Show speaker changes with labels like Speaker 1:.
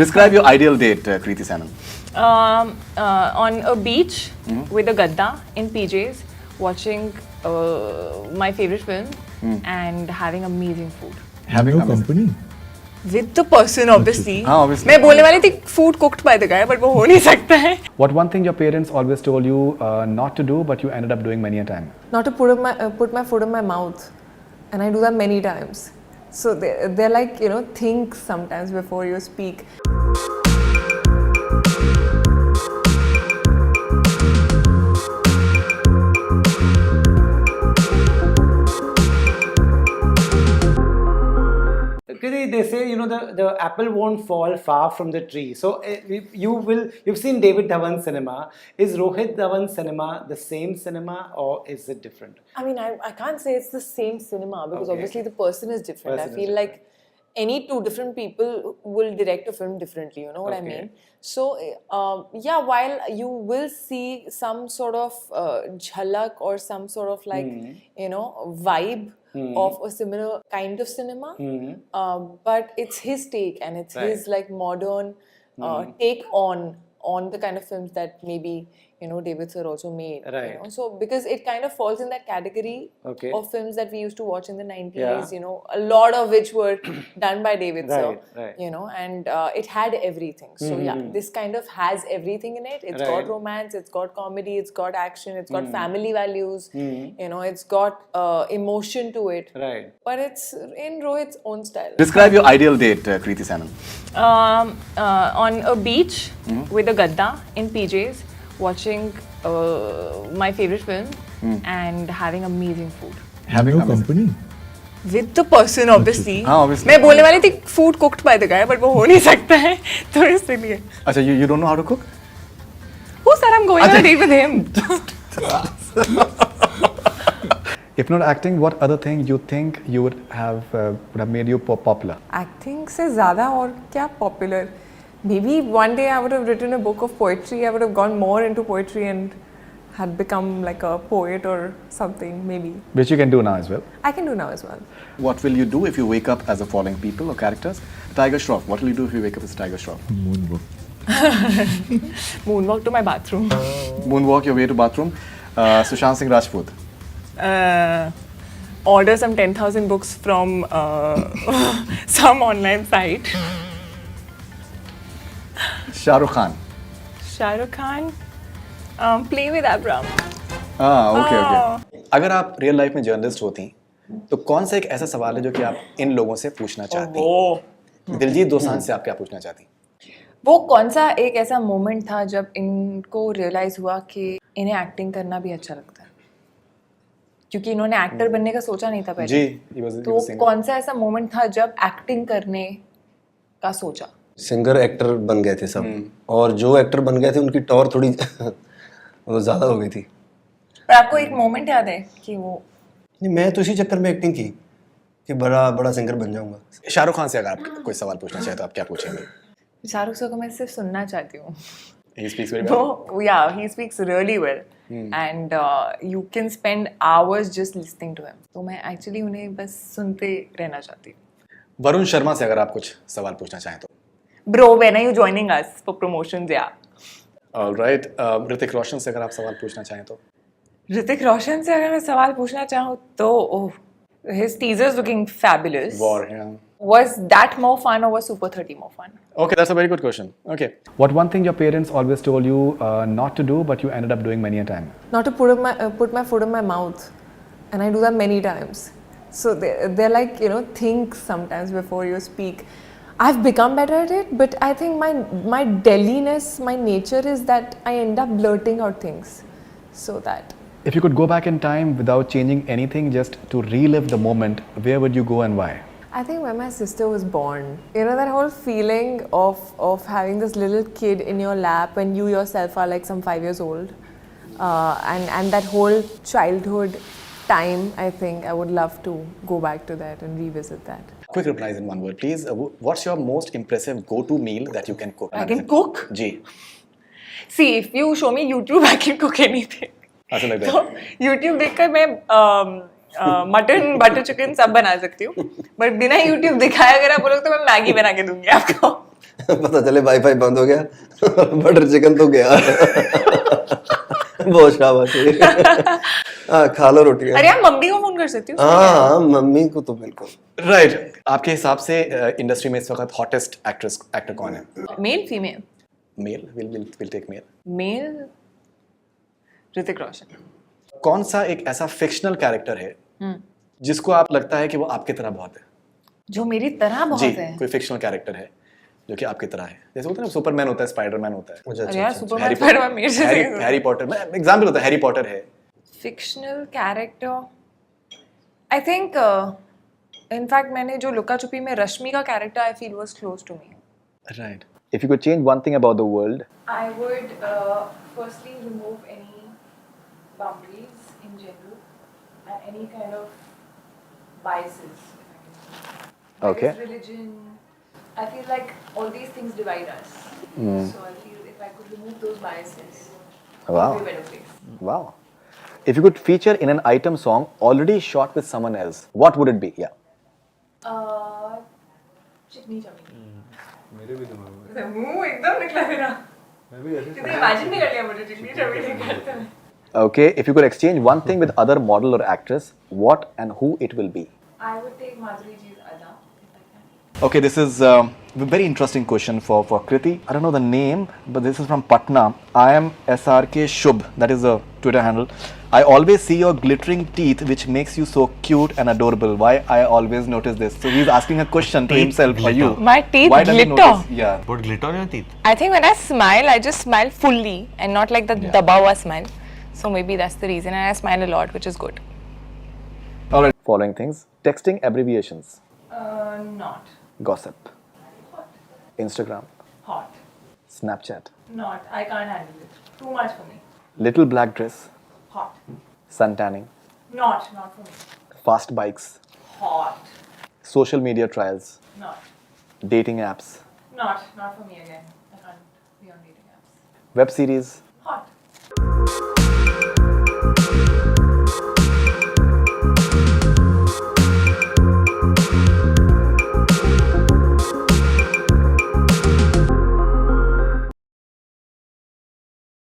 Speaker 1: Describe your ideal date, Kriti Sanon.
Speaker 2: On a beach with a gadda in PJs, watching my favorite film and having amazing food.
Speaker 1: Having
Speaker 3: no
Speaker 1: amazing-
Speaker 3: company.
Speaker 2: With the person, obviously.
Speaker 1: हाँ, obviously.
Speaker 2: मैं बोलने वाली थी food cooked by the guy, but वो हो नहीं सकता है.
Speaker 4: What one thing your parents always told you not to do, but you ended up doing many a time?
Speaker 5: Not to put my foot in my mouth, and I do that many times. So they're like, think sometimes before you speak.
Speaker 6: Kriti, they say the apple won't fall far from the tree. So you've seen David Dhawan's cinema. Is Rohit Dhawan's cinema the same cinema or is it different?
Speaker 5: I mean, I can't say it's the same cinema because
Speaker 6: Okay.
Speaker 5: obviously the person is different.
Speaker 6: Person
Speaker 5: I
Speaker 6: is
Speaker 5: feel like any two different people will direct a film differently, you know what I
Speaker 6: Okay.
Speaker 5: mean? So, while you will see some sort of jhalak or some sort of vibe of a similar kind of cinema, but it's his take and it's his like modern take on the kind of films that maybe David sir also made.
Speaker 6: Right.
Speaker 5: So because it kind of falls in that category
Speaker 6: Okay.
Speaker 5: of films that we used to watch in the 90s,
Speaker 6: Yeah.
Speaker 5: a lot of which were done by David sir,
Speaker 6: Right.
Speaker 5: and it had everything. So this kind of has everything in it. It's
Speaker 6: Right.
Speaker 5: got romance, it's got comedy, it's got action, it's got family values, it's got emotion to it.
Speaker 6: Right.
Speaker 5: But it's in Rohit's own style.
Speaker 1: Describe your ideal date, Kriti Sanon.
Speaker 2: On a beach with a gadda in PJs, watching my favorite film and having amazing food.
Speaker 1: Having
Speaker 3: no
Speaker 1: amazing-
Speaker 3: company.
Speaker 2: With the person, obviously.
Speaker 1: हाँ, obviously.
Speaker 2: मैं बोलने वाली थी food cooked by the guy, but वो हो नहीं सकता है, तो इसलिए.
Speaker 1: अच्छा, you don't know how to cook?
Speaker 2: Who said I'm going on a date with him?
Speaker 4: If not acting, what other thing you think you would have made you popular?
Speaker 5: Acting से ज़्यादा और क्या popular? Maybe one day I would have written a book of poetry. I would have gone more into poetry and had become like a poet or something, maybe.
Speaker 4: Which you can do now as well.
Speaker 5: I can do now as well.
Speaker 1: What will you do if you wake up as the following people or characters? Tiger Shroff. What will you do if you wake up as Tiger Shroff?
Speaker 3: Moonwalk.
Speaker 2: Moonwalk to my bathroom.
Speaker 1: Moonwalk your way to bathroom. Sushant Singh Rajput.
Speaker 2: Order some 10,000 books from some online site.
Speaker 1: Shah Rukh Khan.
Speaker 2: Shah Rukh Khan, play with Abraham.
Speaker 1: Okay. अगर आप real life में journalist होती तो कौन सा एक ऐसा सवाल है जो कि आप इन लोगों से पूछना चाहती? दिलजीत दोसांझ से आप क्या पूछना चाहती?
Speaker 5: वो कौन सा एक ऐसा मोमेंट था जब इनको रियलाइज हुआ कि इन्हें एक्टिंग करना भी अच्छा लगता है, क्योंकि इन्होंने एक्टर बनने का सोचा नहीं था पहले.
Speaker 1: जी, he was
Speaker 5: तो
Speaker 1: singer.
Speaker 5: कौन सा ऐसा मोमेंट था जब एक्टिंग करने का सोचा?
Speaker 7: सिंगर एक्टर बन गए थे सब, और जो एक्टर बन गए थे उनकी टॉर थोड़ी वो ज़्यादा हो गई थी.
Speaker 5: पर आपको एक मोमेंट याद है कि वो
Speaker 7: नहीं, मैं तो इसी चक्कर में एक्टिंग की कि बड़ा बड़ा सिंगर बन जाऊंगा.
Speaker 1: शाहरुख खान से अगर आप कोई सवाल पूछना चाहे तो आप क्या पूछेंगे?
Speaker 5: शाहरुख सर को मैं सिर्फ सुनना चाहती हूँ.
Speaker 1: He speaks very well.
Speaker 5: तो he speaks really well and you can spend hours just listening to him. तो मैं एक्चुअली उन्हें बस सुनते रहना चाहती हूँ.
Speaker 1: वरुण शर्मा से अगर आप कुछ सवाल पूछना चाहें तो?
Speaker 2: Bro, when are you joining us for promotions? Yeah.
Speaker 1: Alright. Hrithik Roshan से अगर आप सवाल पूछना चाहें तो?
Speaker 2: ऋतिक रोशन से अगर मैं सवाल पूछना चाहूँ तो his teasers looking fabulous.
Speaker 1: War, yeah.
Speaker 2: Was that more fun or was Super 30 more fun?
Speaker 1: Okay, that's a very good question. Okay.
Speaker 4: What one thing your parents always told you not to do, but you ended up doing many a time?
Speaker 5: Not to put my foot in my mouth, and I do that many times. So they're like, think sometimes before you speak. I've become better at it, but I think my Delhi-ness, my nature is that I end up blurting out things. So that.
Speaker 4: If you could go back in time without changing anything, just to relive the moment, where would you go and why?
Speaker 5: I think when my sister was born, that whole feeling of having this little kid in your lap when you yourself are like some 5 years old, and that whole childhood time, I think I would love to go back to that and revisit that.
Speaker 1: Quick replies in one word, please. What's your most impressive go-to meal that you can cook?
Speaker 2: I can cook?
Speaker 1: Ji.
Speaker 2: See, if you show me YouTube, I can cook anything.
Speaker 1: ऐसा लगता
Speaker 2: तो
Speaker 1: है.
Speaker 2: YouTube देखकर मैं mutton butter chicken सब बना सकती हूँ, बट बिना YouTube दिखाए अगर आप बोलोगे तो मैं मैगी बना के दूंगी आपको.
Speaker 7: पता चले वाईफाई बंद हो गया बटर चिकन तो गया बहुत शाबाश हाँ खा लो रोटी
Speaker 2: अरे आप मम्मी को फोन कर सकती हो
Speaker 7: हाँ मम्मी को तो बिल्कुल
Speaker 1: राइट आपके हिसाब से इंडस्ट्री में इस वक्त हॉटेस्ट एक्टर कौन है?
Speaker 2: Male female
Speaker 1: male will take male.
Speaker 2: Male Hrithik Roshan
Speaker 1: कौन सा एक ऐसा फिक्शनल कैरेक्टर है जिसको आप लगता है कि वो आपकी तरह बहुत है?
Speaker 2: जो मेरी तरह बहुत
Speaker 1: जी
Speaker 2: है
Speaker 1: कोई फिक्शनल कैरेक्टर है जो कि आपकी तरह है, जैसे होता है ना सुपरमैन होता है, स्पाइडरमैन होता है,
Speaker 7: अच्छा
Speaker 2: अरे यार
Speaker 7: अच्छा
Speaker 2: सुपरमैन स्पाइडरमैन मेरे से
Speaker 1: हैरी पॉटर में एग्जांपल होता है, हैरी पॉटर है।
Speaker 2: Fictional character I think in fact मैंने जो लुका छुपी में रश्मि का character I feel was close to me
Speaker 1: right if you could change one thing about the world
Speaker 2: I would firstly remove any boundaries in general and any kind of biases.
Speaker 1: Okay.
Speaker 2: Like religion, I feel like all these things divide us. So I feel if I could remove those biases, it
Speaker 1: Wow.
Speaker 2: would be a better place.
Speaker 1: wow if you could feature in an item song already shot with someone else what would it be?
Speaker 2: चिकनी चमेली मेरे भी दिमाग में मुंह एकदम निकला मेरा मैं भी ऐसे इमेजिन नहीं कर लिया मुझे चिकनी चमेली कहते हैं
Speaker 1: Okay, if you could exchange one thing with other model or actress, what and who it will be?
Speaker 2: I would take Madhuri ji's Ada if I can.
Speaker 1: Okay, this is a very interesting question for Kriti. I don't know the name, but this is from Patna. I am SRK Shubh, that is the Twitter handle. I always see your glittering teeth, which makes you so cute and adorable. Why I always notice this? So he's asking a question to himself or you.
Speaker 2: My teeth
Speaker 1: Why does he
Speaker 2: glitter?
Speaker 1: notice? Yeah.
Speaker 3: Put glitter on your teeth.
Speaker 2: I think when I smile, I just smile fully and not like the dabawa smile. So maybe that's the reason. And I smile a lot, which is good.
Speaker 1: All right. Following things: texting abbreviations,
Speaker 2: Not
Speaker 1: gossip, Instagram,
Speaker 2: hot.
Speaker 1: Snapchat,
Speaker 2: Not. I can't handle it. Too much for me.
Speaker 1: little black dress,
Speaker 2: Hot.
Speaker 1: sun tanning,
Speaker 2: Not for me.
Speaker 1: fast bikes,
Speaker 2: Hot.
Speaker 1: social media trials,
Speaker 2: Not.
Speaker 1: dating apps,
Speaker 2: Not for me again. I can't be on dating apps.
Speaker 1: web series.
Speaker 2: Hot.